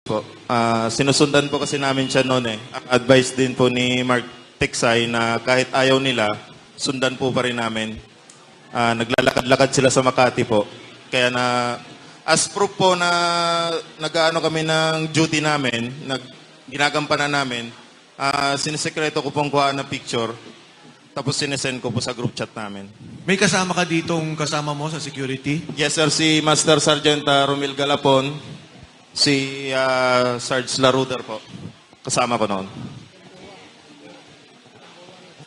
po. Sinusundan po kasi namin siya noon eh. Ang advice din po ni Mark Tiksay na kahit ayaw nila, sundan po pa rin namin. Naglalakad-lakad sila sa Makati po. Kaya as proof po na nag-ano kami ng duty namin, ginagampanan namin, sinisekreto ko pong kuha ng picture, tapos sinesend ko po sa group chat namin. May kasama ka ditong kasama mo sa security? Yes sir, si Master Sergeant Romil Galapon, si Sarge Laruder po. Kasama ko noon.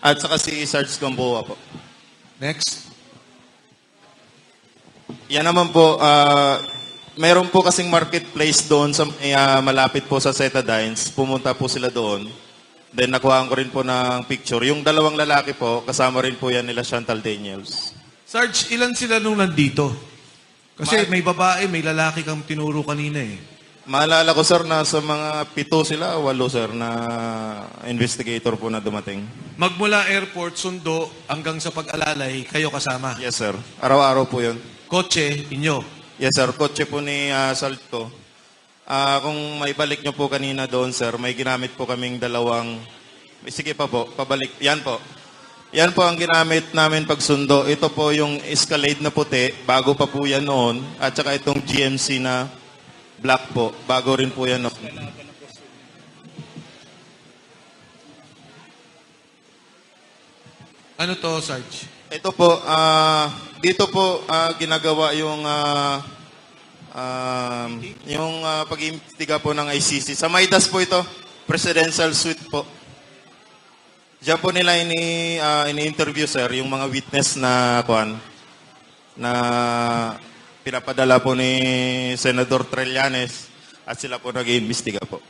At saka si Sarge Gamboa po. Next. Yan naman po, meron po kasing marketplace doon sa malapit po sa Setadines. Pumunta po sila doon. Then nakuhaan ko rin po ng picture. Yung dalawang lalaki po, kasama rin po yan nila Chantal Daniels. Sarge, ilan sila nung nandito? Kasi may babae, may lalaki kang tinuro kanina eh. Maalala ko sir, nasa mga 7 sila, 8 sir, na investigator po na dumating. Magmula airport, sundo, hanggang sa pag-alalay, kayo kasama. Yes sir, araw-araw po yun. Kotse, inyo. Yes sir, kotse po ni Salto. Kung may balik nyo po kanina doon sir, may ginamit po kaming dalawang, sige pa po, pabalik, yan po. Yan po ang ginamit namin pagsundo. Ito po yung Escalade na puti, bago pa po yan noon. At saka itong GMC na black po, bago rin po yan noon. Ano to, Sarge? Ito po, dito po ginagawa yung pag-iimbestiga po ng ICC. Sa Maidas po ito, presidential suite po. Diyan po nila ini-interview sir, yung mga witness na pinapadala po ni Senador Trillanes at sila po nag-iimbestiga po.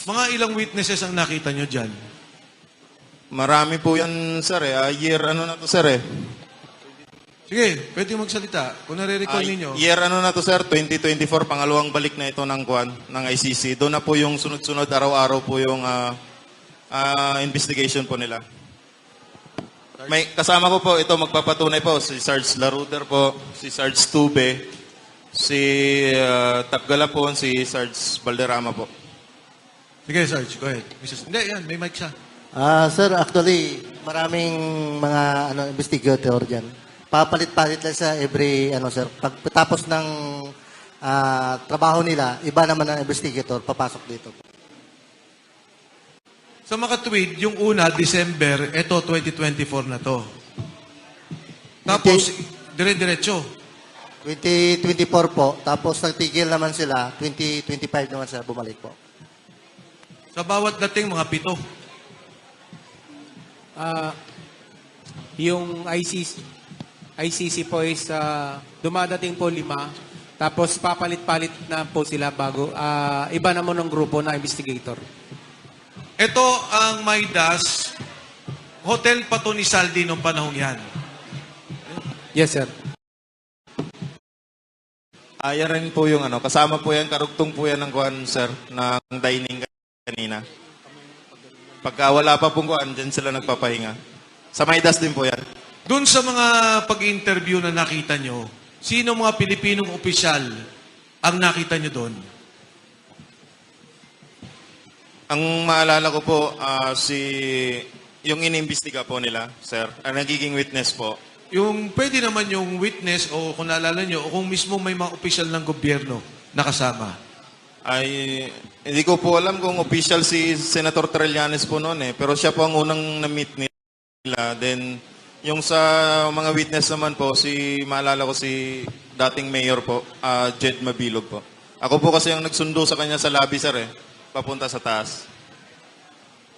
Mga ilang witnesses ang nakita nyo dyan? Marami po yan sir eh. Year ano na to sir eh. Sige, pwede magsalita. Kung nare-recall ninyo. Year ano na to sir, 2024, pangalawang balik na ito ng ICC. Doon na po yung sunod-sunod araw-araw po yung investigation po nila. May kasama ko po ito, magpapatunay po, si Sarge Laruder po, si Sarge Tube, si Tapgalapon, si Sarge Valderrama po. Sige, Sarge, go ahead. Hindi, yan, may mic siya. Sir, actually, maraming mga investigator dyan. Papalit-palit lang sa every, sir. Pagkatapos ng trabaho nila, iba naman ang investigator, papasok dito. Sa makatwid, yung una, December, eto 2024 na to. Tapos, dire-diretso. 2024 po, tapos nagtigil naman sila, 2025 naman sila bumalik po. Sa bawat dating, mga 7. Yung ICC po is dumadating po 5. Tapos papalit-palit na po sila bago. Iba naman ng grupo na investigator. Ito ang Maidas, hotel pa to ni Saldi nung panahong yan. Yes, sir. Yan rin po yung kasama po yan, karugtong po yan ng sir, ng dining kanina. Pagka wala pa pong dyan sila nagpapahinga. Sa Maidas din po yan. Doon sa mga pag-interview na nakita nyo, sino mga Pilipinong opisyal ang nakita nyo doon? Ang maalala ko po, yung inimbestiga po nila, sir, ang nagiging witness po. Yung pwede naman yung witness o kung naalala nyo, o kung mismo may mga opisyal ng gobyerno nakasama. Ay, hindi ko po alam kung official si Senator Trillanes po noon eh. Pero siya po ang unang na-meet nila. Then, yung sa mga witness naman po, maalala ko si dating mayor po, Jed Mabilog po. Ako po kasi ang nagsundo sa kanya sa lobby, sir eh. Papunta sa taas.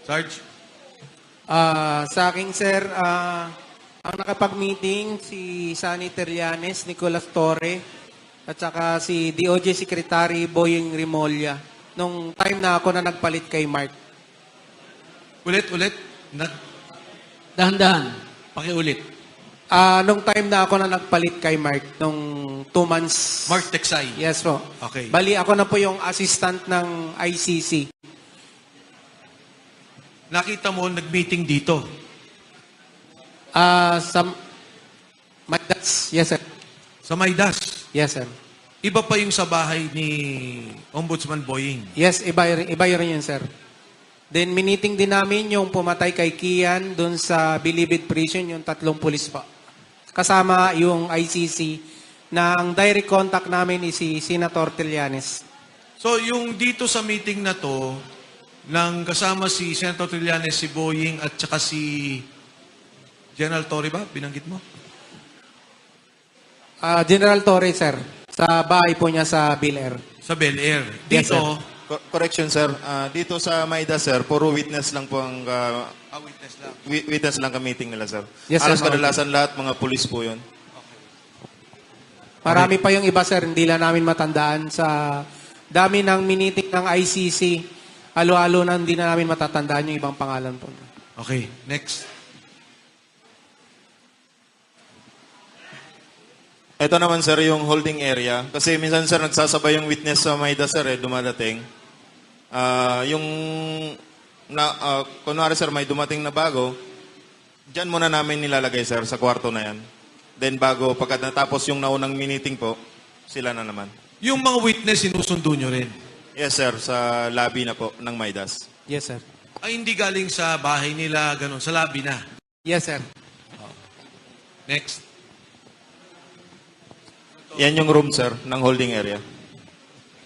Sarge? Sa akin, sir, ang nakapag-meeting si Sunny Trillanes, Nicolas Torre, at saka si DOJ Secretary Boying Rimolya nung time na ako na nagpalit kay Mark. Ulit. Dahan-dahan. Pakiulit. Nung time na ako na nagpalit kay Mark, nung 2 months. Mark Teksay. Yes po. Okay. Bali, ako na po yung assistant ng ICC. Nakita mo, nag-meeting dito. Sa Maidas. Yes, sir. Sa Maidas. Yes, sir. Iba pa yung sa bahay ni Ombudsman Boying. Yes, iba rin yun, sir. Then, miniting din namin yung pumatay kay Kian doon sa Bilibid Prison, yung 3 pulis pa. Kasama yung ICC na ang direct contact namin is si Senator Trillanes. So, yung dito sa meeting na to, nang kasama si Senator Trillanes, si Boying, at saka si General Torre ba? Binanggit mo? General Torre, sir, sa bahay po niya sa Bel Air. Sa Bel Air. Yes, Dito, sir. Correction, sir. Dito sa Maida, sir, puro witness lang po ang witness lang. witness lang ka meeting nila, sir. Yes, sir, Alas kadalasan lahat mga pulis po 'yon. Marami pa yung iba, sir, hindi lang namin matandaan sa dami ng miniting ng ICC. Halo-halo na hindi na namin matatandaan yung ibang pangalan po. Okay, next. Ito naman, sir, yung holding area. Kasi minsan, sir, nagsasabay yung witness sa Maida, sir, dumadating. Kunwari, sir, may dumating na bago, dyan muna namin nilalagay, sir, sa kwarto na yan. Then bago, pagka natapos yung naunang meeting po, sila na naman. Yung mga witness, sinusundo nyo rin. Yes, sir, sa lobby na po ng Maidas. Yes, sir. Ay, hindi galing sa bahay nila, ganun, sa lobby na. Yes, sir. Next. Yan yung room, sir, ng holding area.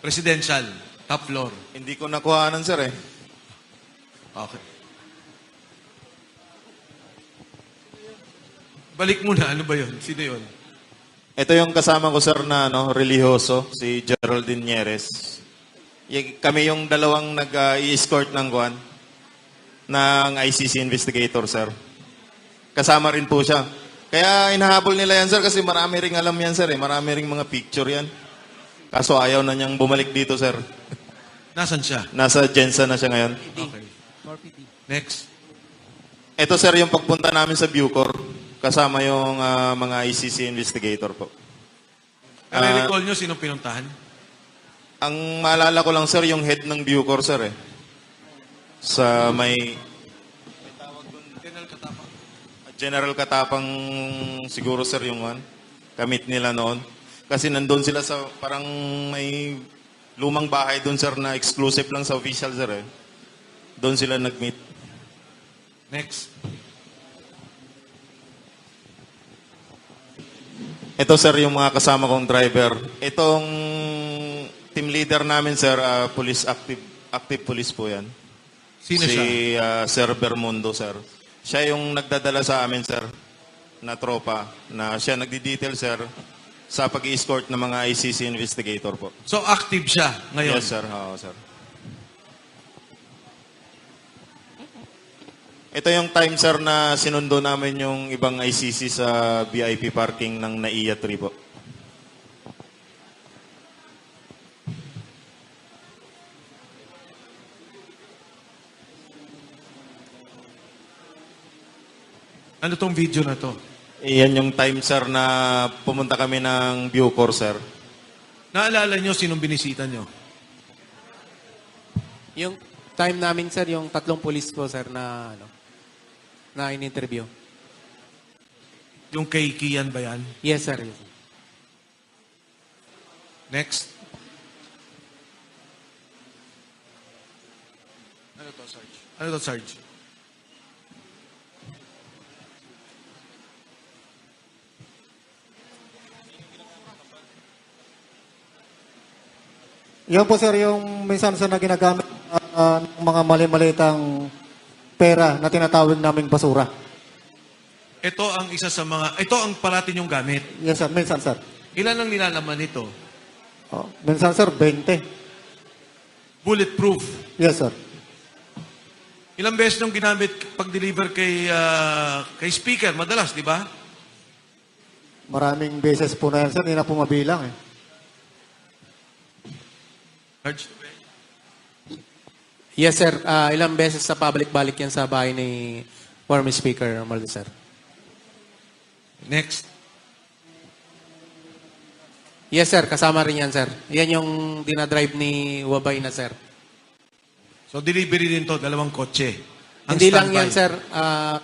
Presidential, top floor. Hindi ko nakuhaanan, sir, eh. Okay. Balik muna, ano ba yun? Sino yun? Ito yung kasama ko, sir, na religyoso, si Geraldine Nieres. Kami yung dalawang nag-i-escort ng Guan, ng ICC investigator, sir. Kasama rin po siya. Kaya inahabol nila yan, sir, kasi marami ring alam yan, sir. Marami ring mga picture yan. Kaso ayaw na niyang bumalik dito, sir. Nasaan siya? Nasa Jensa na siya ngayon. Okay. Next. Ito, sir, yung pagpunta namin sa Bucor. Kasama yung mga ICC investigator po. Recall nyo sinong pinuntahan? Ang maalala ko lang, sir, yung head ng Bucor, sir, eh. Sa may... General Katapang siguro, sir, yung one. Kamit nila noon. Kasi nandun sila sa parang may lumang bahay doon, sir, na exclusive lang sa official, sir, eh. Doon sila nag-meet. Next. Ito, sir, yung mga kasama kong driver. Itong team leader namin, sir, police active police po yan. Sino si siya? Sir Bermundo, sir. Siya yung nagdadala sa amin, sir, na tropa, na siya nagdi-detail, sir, sa pag-escort ng mga ICC investigator po. So, active siya ngayon? Yes, sir. Oo, sir. Ito yung time, sir, na sinundo namin yung ibang ICC sa VIP parking ng NAIA 3 po. Ano tong video na to? Iyan yung time, sir, na pumunta kami ng Bucor, sir. Naalala nyo sinong binisita nyo? Yung time namin, sir, yung 3 pulis po, sir, na na in-interview. Yung kay Kian ba yan? Yes, sir. Yes, sir. Next. Ano to, Sarge? Ano to, Sarge? Yan po sir, yung minsan sa na ginagamit ng mga mali-malitang pera na tinatawag naming basura. Ito ang isa sa mga, ito ang parati yung gamit. Yes sir, minsan sir. Ilan ang nilalaman nito? Oh, minsan sir, 20. Bulletproof. Yes sir. Ilang beses nung ginamit pag-deliver kay speaker? Madalas, di ba? Maraming beses po na yan sir, hindi na po mabilang eh. Sarge? Yes, sir. Ilang beses sa public balik yan sa bahay ni former Speaker Romualdez, sir. Next. Yes, sir. Kasama rin yan, sir. Yan yung dinadrive ni Wabay na, sir. So, delivery din to, 2 kotse. Ang Hindi lang standby. yan, sir.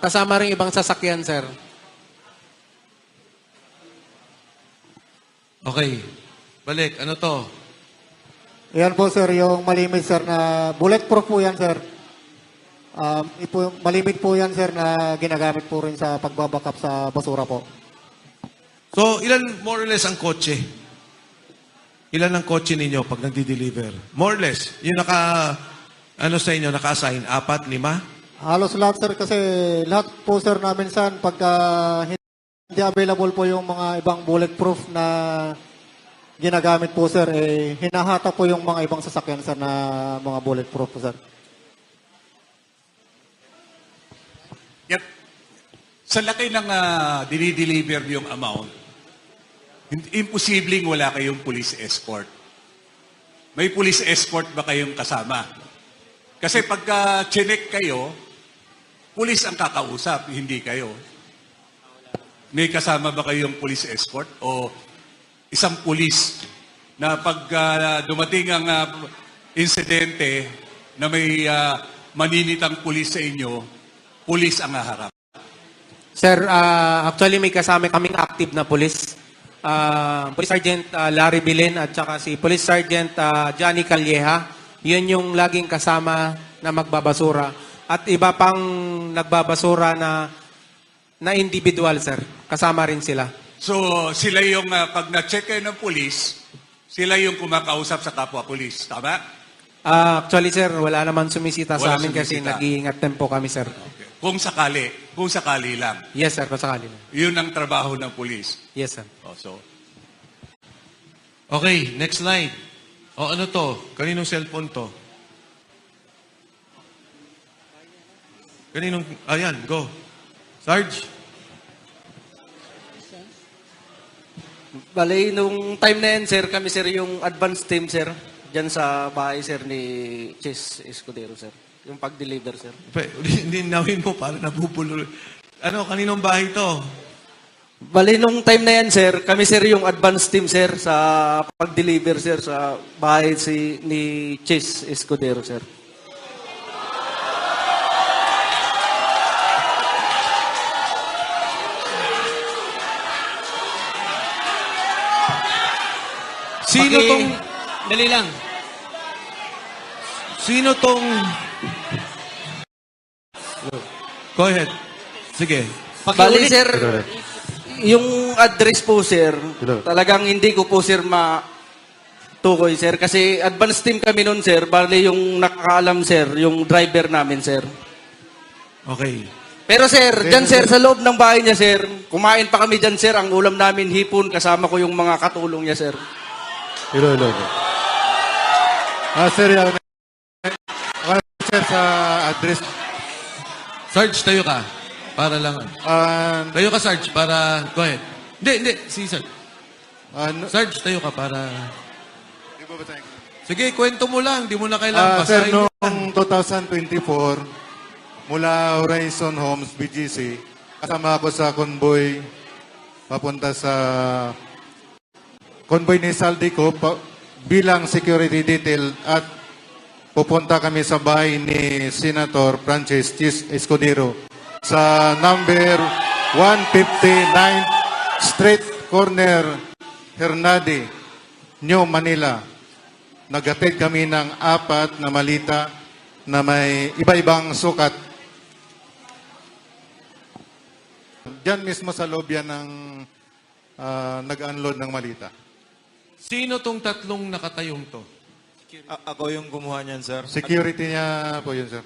Kasama rin ibang sasakyan, sir. Okay. Balik. Ano to? Yan po sir, yung malimit sir na bulletproof po yan sir. Malimit po yan sir na ginagamit po rin sa pagbabackup sa basura po. So, ilan more or less ang kotse? Ilan ang kotse ninyo pag nagdi-deliver? More or less. Yung sa inyo, naka-assign? 4, 5? Halos lahat sir kasi lahat po sir namin saan pagka hindi available po yung mga ibang bulletproof na ginagamit po sir, hinahata po yung mga ibang sasakyan sir na mga bulletproof po sir. Yep. Sa laki ng dinideliver yung amount, imposibleng wala kayong police escort. May police escort ba kayong kasama? Kasi pagka chinek kayo, police ang kakausap, hindi kayo. May kasama ba kayong police escort? O isang police na pag dumating ang insidente na may maninitang police sa inyo, police ang haharap? Sir, actually may kasama kaming active na police. Police Sergeant Larry Bilen at saka si Police Sergeant Johnny Calleja. Yun yung laging kasama na magbabasura. At iba pang nagbabasura na individual, sir. Kasama rin sila. So, sila yung, pag na-check kayo ng police, sila yung kumakausap sa kapwa-police. Tama? Actually, sir, wala naman sumisita sa Wala amin kasi sumisita. nag-iingat din po kami, sir. Okay. Kung sakali lang. Yes, sir. Pasakali na. Yun ang trabaho ng police. Yes, sir. Oh, so, Okay, next slide. O ano to? Kaninong cellphone to? Ayan, go. Sarge? Bale, nung time na yan, sir, kami, sir, yung advance team, sir, dyan sa bahay, sir, ni Chess Escudero, sir. Yung pag-deliver, sir. Hindi nawin mo para nabubulo. Ano, kaninong bahay to? Bale, nung time na yan, sir, kami, sir, yung advance team, sir, sa pag-deliver, sir, sa bahay ni Chess Escudero, sir. Sino tong... Dali lang. Sino tong... Go ahead. Sige. Bale, sir, yung address po, sir, talagang hindi ko po, sir, matukoy, sir. Kasi advance team kami nun, sir. Bale, yung nakakaalam, sir, yung driver namin, sir. Okay. Pero, sir, dyan, sir, sa loob ng bahay niya, sir, kumain pa kami dyan, sir. Ang ulam namin, hipon, kasama ko yung mga katulong niya, sir. Hello. Sir, sir, sa address, Sarge, tayo ka. Para lang. Tayo ka, Sarge, para... Go ahead. Hindi. Si Sarge. Sarge, tayo ka para... Sige, kwento mo lang. Di mo na kailangan sir, basahin. noong 2024, mula Horizon Homes, BGC, kasama ako sa convoy, papunta sa convoy ni Saldico bilang security detail at pupunta kami sa bahay ni Senator Francis Chis Escudero sa number 159 Street Corner, Hernadi, New Manila. Naghatid kami ng 4 na malita na may iba-ibang sukat. Diyan mismo sa loob yan ng nag-unload ng malita. Sino tong tatlong nakatayong to? Ako yung kumuha niyan, sir. Security niya po yun, sir.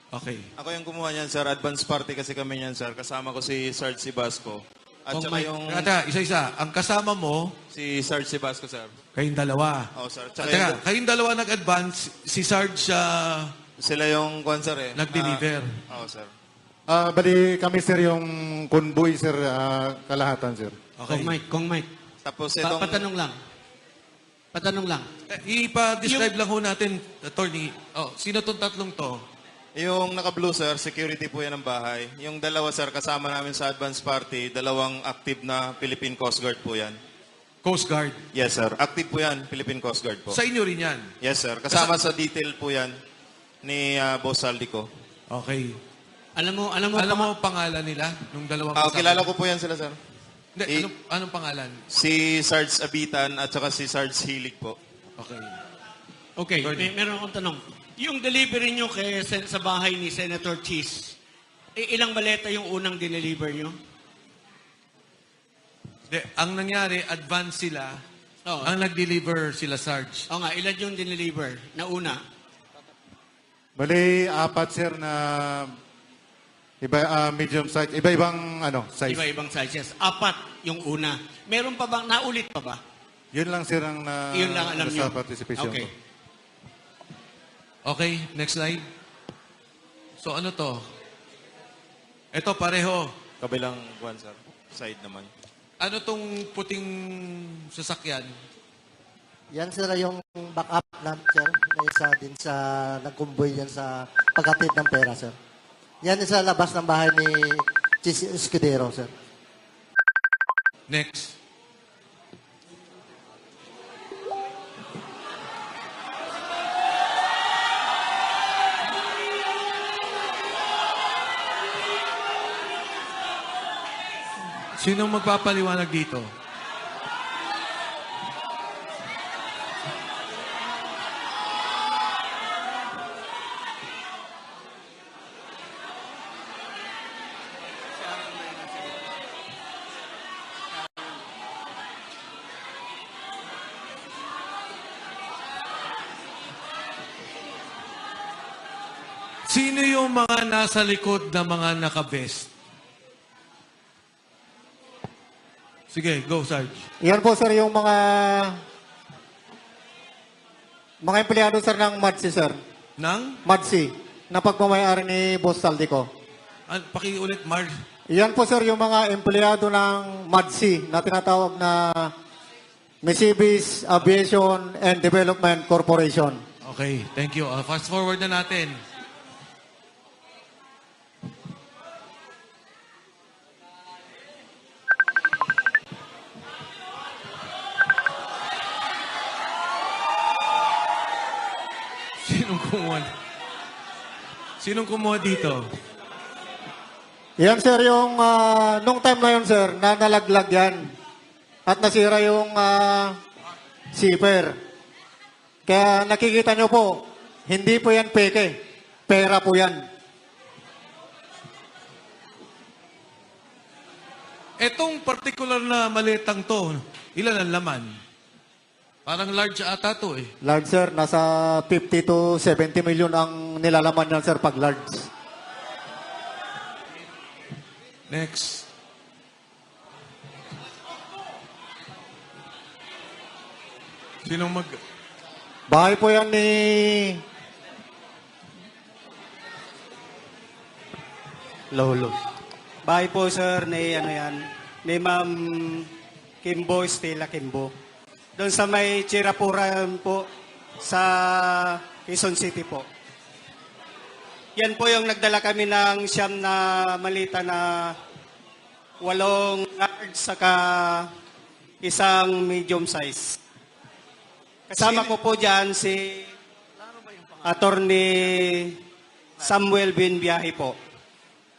Okay. Ako yung kumuha niyan, sir. Advance party kasi kami niyan, sir. Kasama ko si Sarge Sibasco. At saka yung Isa-isa. Ang kasama mo, si Sarge Sibasco, sir. kayong dalawa. Oh, sir. Tsaka, Tsaka kayong dalawa nag-advance, si Sarge sila yung kwan, sir, eh. nag-deliver. Oo, sir. Bali kami, sir, yung convoy, sir, kalahatan, sir. Okay. Kong Mike. Tapos itong... Patanong lang. Ipa-describe lang ho natin, attorney. Sino tong tatlong to? Yung naka-blue, sir, security po yan ng bahay. Yung dalawa, sir, kasama namin sa advance party, dalawang active na Philippine Coast Guard po yan. Coast Guard. Yes, sir. Active po yan, Philippine Coast Guard po. Sa inyo rin yan. Yes, sir. Kasama sa detail po yan ni Boss Saldico. Okay. Alam mo Alam mo ang pangalan nila? Nung dalawang kasama? Kilala ko po yan sila, sir. Hindi, anong pangalan? Si Sarge Abitan at saka si Sarge Hilig po. Okay. Okay, Attorney. meron akong tanong. Yung delivery nyo sa bahay ni Senator Cheese, ilang maleta yung unang dineliver nyo? Hindi, ang nangyari, advance sila. Oo. Ang nag-deliver sila, Sarge. O nga, ilan yung dineliver na una? Bali, apat sir na medium size, iba-ibang size. Iba-ibang sizes. 4 yung una. Meron pa bang, naulit pa ba? Yun lang sir ang Yun lang alam nyo. sa participation Okay. ko. Okay, next slide. So ano to? Ito pareho. Kabilang buwan, sir. Side naman. Ano tong puting sasakyan? Yan sir yung backup na sir, na isa din sa nagkumboy yan sa paghatid ng pera sir. Yan sa labas ng bahay ni Chis Escudero sir. Next. Sinong magpapaliwanag dito? Sino yung mga nasa likod na mga naka-vest? Sige, go, Sarge. Yan po sir yung mga empleyado sir ng MADSI sir. Nang? MADSI na pagmamayari ni Boss Saldico. Pakiulit, Marge. Yan po sir yung mga empleyado ng MADSI na tinatawag na Mercedes Aviation and Development Corporation. Okay, thank you. Fast forward na natin. Sinong kumuha dito? Yan sir yung nung time na yun sir na nalaglag yan at nasira yung zipper. Kaya nakikita nyo po, hindi po yan peke. Pera po yan. Etong particular na maletang to, ilan ang laman? Parang large ata to eh. Large sir, nasa 50 to 70 million ang nilalaman yan sir pag large. Next. Sinong mag... Bahay po yan ni Lolo. Bahay po sir ni ni Ma'am Kimbo, Stella Kimbo. Doon sa may Chirapuran po sa Quezon City po. Yan po yung nagdala kami ng siyam na malita na 8 large saka isang medium size. Kasama ko po dyan si Attorney Samuel Binbiyahe po.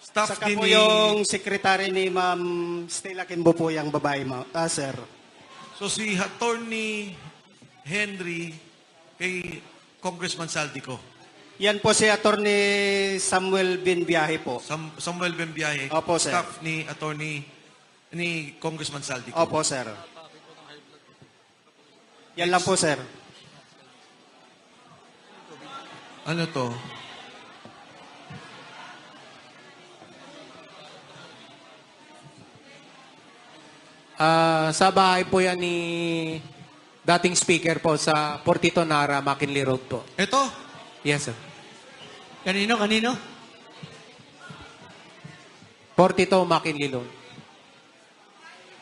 Staff Saka din po ni... yung secretary ni Ma'am Stella Kimbo po yung babae, sir. So si Attorney Henry kay Congressman Saldico. Yan po si Attorney Samuel Binbiyahe po. Samuel Bembiahe. Opo, sir. Staff ni ni Congressman Saldico. Opo, sir. Yan lang po, sir. Ano to? Sa bahay po yan ni dating speaker po sa Portito Nara, McKinley Road po. Ito? Yes, sir. Kanino? Portito, McKinley Road.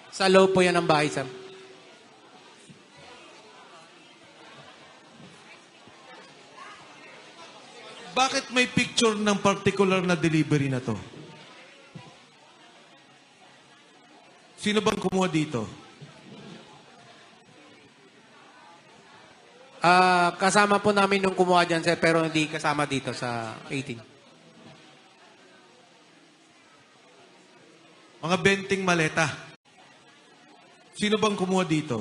Sa loob po yan ng bahay, sir. Bakit may picture ng particular na delivery na to? Sino bang kumuha dito? Kasama po namin nung kumuha dyan, sir, pero hindi kasama dito sa 18. Mga benting maleta. Sino bang kumuha dito?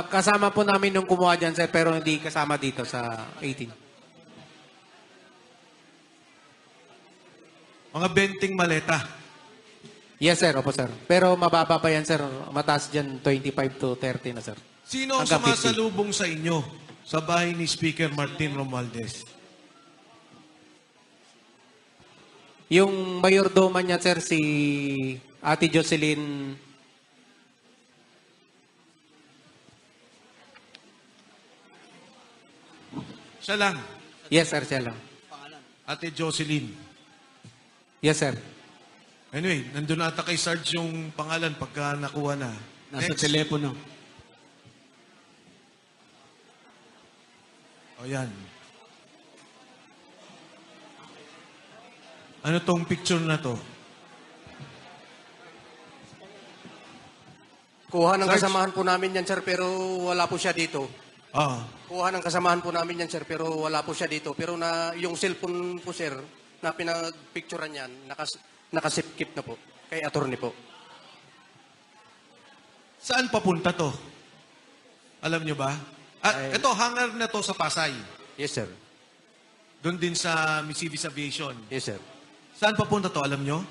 Kasama po namin nung kumuha dyan, sir, pero hindi kasama dito sa 18. Mga 20 maleta. Yes, sir. Opo, sir. Pero mababa pa yan, sir. Mataas dyan, 25 to 30 na, sir. Sino ang Hanggang 50. sumasalubong sa inyo sa bahay ni Speaker Martin Romualdez? Yung mayordoma niya, sir, si Ate Jocelyn. Siya lang. Yes, sir, siya lang. Ate Jocelyn. Yes, sir. Anyway, nandun ata kay Sarge yung pangalan pagka nakuha na. Nasa Next. telepono. O yan. Ano tong picture na to? Kuha ng Sarge. kasamahan po namin yan, sir, pero wala po siya dito. Ah, Kuha ng kasamahan po namin yan, sir, pero wala po siya dito. Pero na yung cellphone po, sir, na pinag-picturean yan, nakasipkip na po. Kay attorney po. saan papunta to? Alam nyo ba? Ay- Ito, hangar na to sa Pasay. Yes, sir. Doon din sa Missivis Aviation. Yes, sir. Saan papunta to? Alam nyo?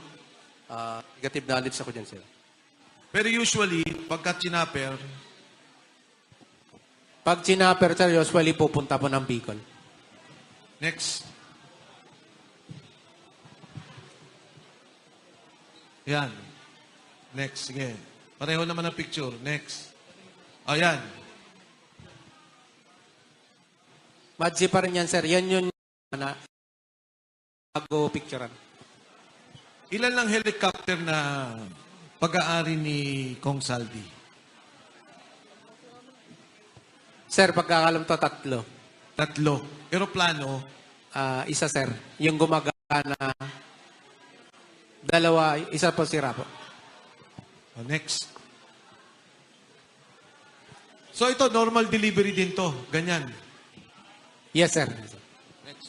Negative knowledge ako dyan, sir. Pero usually, pagka chinapper, Pag chinapper, sir, usually pupunta po ng Bicol. next. Yan. Next, sige. Pareho naman ang picture. Next. Ayan. Madsi pa rin yan, sir. Yan yun na bago picturean. Ilan lang helicopter na pag-aari ni Kong Saldi? Sir, pagkakalam to, 3. 3. Aeroplano, Isa, sir. Yung gumagana, 2, isa po sira po. next. So ito, normal delivery din to. Ganyan. Yes, sir. Next.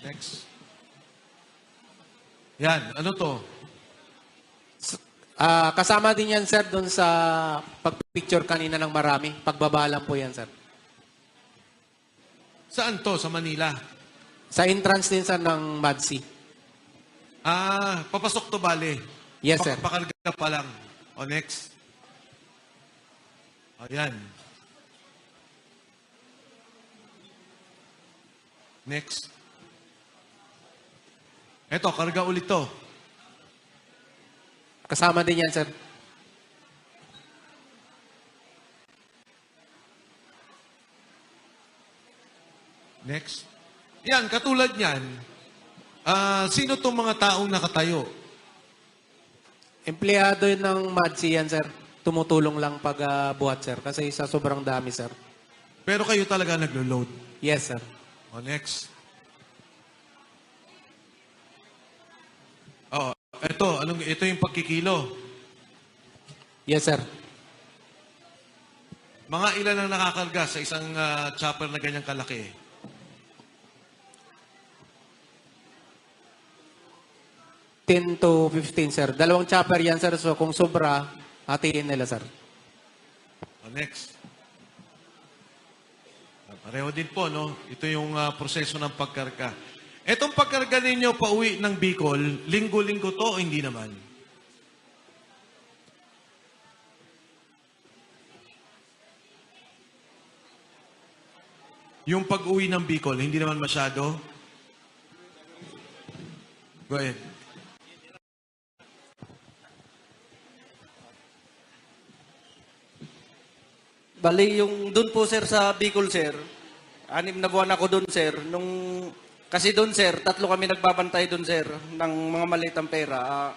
Next. Yan, ano to? Kasama din yan, sir, doon sa pag-picture kanina ng marami. Pagbabalang po yan, sir. Saan to? Sa Manila? Sa entrance din, sir, ng Madsi. Papasok to bale. Yes, sir. Pakarga pa lang. O, next. Ayan. Next. Eto, karga ulit to. Kasama din yan, sir. Next. Yan, katulad niyan, sino tong mga taong nakatayo? Empleyado yun ng Madsi yan, sir. Tumutulong lang pag buhat, sir. Kasi sa sobrang dami, sir. Pero kayo talaga naglo-load. Yes, sir. O, next. Oh, ito yung pagkikilo. Yes, sir. Mga ilan ang nakakarga sa isang chopper na ganyang kalaki? $10 to 15, sir. 2 chopper yan, sir. So, kung sobra, hatiin nila, sir. O, next. Pareho din po, no? Ito yung proseso ng pagkarga. Etong pagkarga ninyo pauwi ng Bicol, linggo-linggo to o hindi naman? Yung pag-uwi ng Bicol, hindi naman masyado? Go ahead. Bali, yung doon po, sir, sa Bicol, sir, 6 na buwan ako doon, sir. Kasi doon, sir, 3 kami nagbabantay doon, sir, ng mga malitang pera.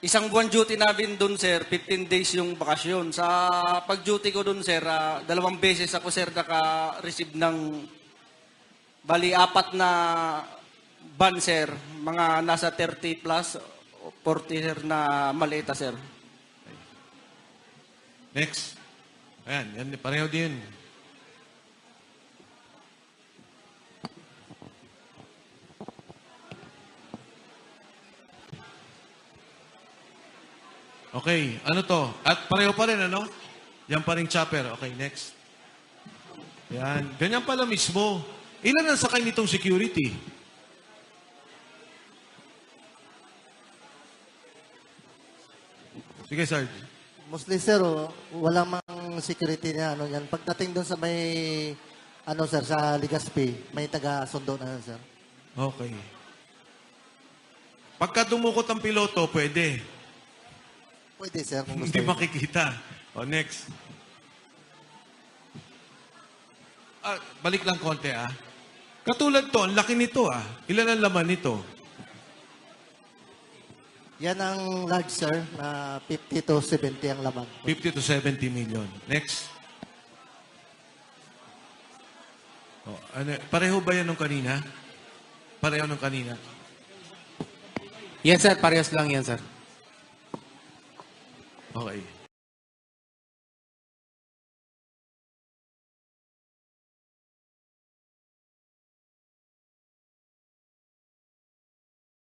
Isang buwan duty namin doon, sir, 15 days yung bakasyon. Sa pag-duty ko doon, sir, 2 beses ako, sir, naka-receive ng, bali, 4 na ban, sir. Mga nasa 30 plus, 40, sir, na malita, sir. Next. Ayan, yan, pareho din. Okay, ano to? At pareho pa rin, ano? Yan pa rin chopper. Okay, next. Yan. Ganyan pala mismo. Ilan ang sakay nitong security? Sige, Sarge. Mostly, sir, walang mang security na ano yan. Pagdating doon sa may, ano, sir, sa Legazpi, may taga-sundo na, sir. Okay. Pagka dumukot ang piloto, pwede. Pwede, sir, kung gusto Hindi niyo. makikita. O, next. Balik lang konti, ah. Katulad to, ang laki nito, ah. Ilan ang laman nito? Yan ang large, sir, na 50 to 70 ang laman. 50 to 70 million. Next. O, ano, pareho ba yan nung kanina? Pareho nung kanina. Yes, sir. Parehas lang yan, sir. Okay.